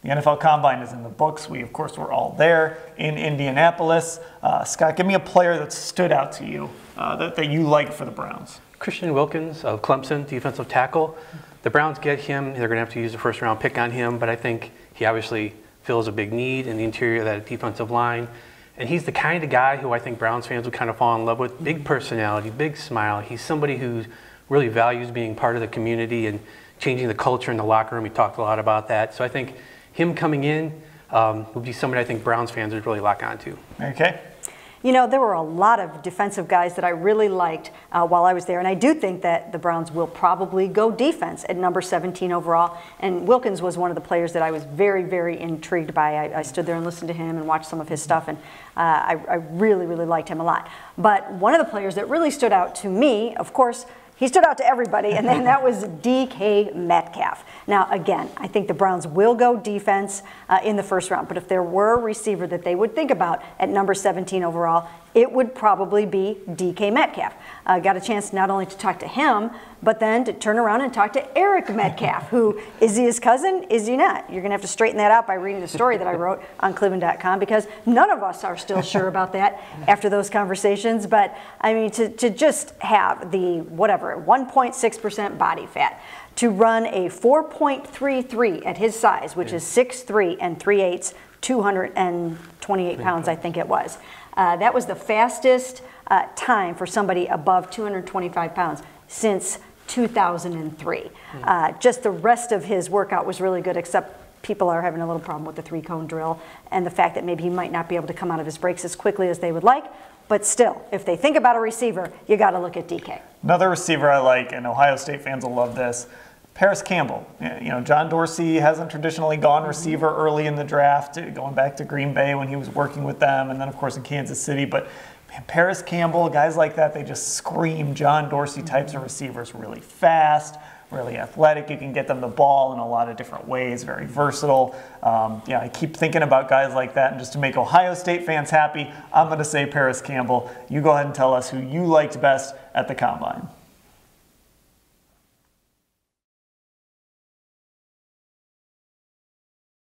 The NFL Combine is in the books. We, of course, were all there in Indianapolis. Scott, give me a player that stood out to you that you like for the Browns. Christian Wilkins of Clemson, defensive tackle. The Browns get him. They're going to have to use a first-round pick on him, but I think he obviously fills a big need in the interior of that defensive line. And he's the kind of guy who I think Browns fans would kind of fall in love with. Big personality, big smile. He's somebody who really values being part of the community and changing the culture in the locker room. We talked a lot about that. So I think him coming in would be somebody I think Browns fans would really lock onto. Okay. You know, there were a lot of defensive guys that I really liked while I was there, and I do think that the Browns will probably go defense at number 17 overall, and Wilkins was one of the players that I was very, very intrigued by. I stood there and listened to him and watched some of his stuff, and I really, really liked him a lot. But one of the players that really stood out to me, of course, he stood out to everybody, and then that was DK Metcalf. Now, again, I think the Browns will go defense in the first round, but if there were a receiver that they would think about at number 17 overall, it would probably be DK Metcalf. Got a chance not only to talk to him, but then to turn around and talk to Eric Metcalf, who, is he his cousin? Is he not? You're going to have to straighten that out by reading the story that I wrote on cleveland.com, because none of us are still sure about that after those conversations. But, I mean, to just have the, whatever, 1.6% body fat, to run a 4.33 at his size, which is 6'3" and 3/8", 228 pounds, I think it was. That was the fastest time for somebody above 225 pounds since 2003. Just the rest of his workout was really good, except people are having a little problem with the 3-cone drill and the fact that maybe he might not be able to come out of his breaks as quickly as they would like. But still, if they think about a receiver, you got to look at DK. Another receiver I like, and Ohio State fans will love this, Parris Campbell. You know, John Dorsey hasn't traditionally gone receiver early in the draft, going back to Green Bay when he was working with them, and then, of course, in Kansas City. But man, Parris Campbell, guys like that, they just scream John Dorsey types of receivers. Really fast, really athletic. You can get them the ball in a lot of different ways, very versatile. Yeah, I keep thinking about guys like that, and just to make Ohio State fans happy, I'm going to say Parris Campbell. You go ahead and tell us who you liked best at the Combine.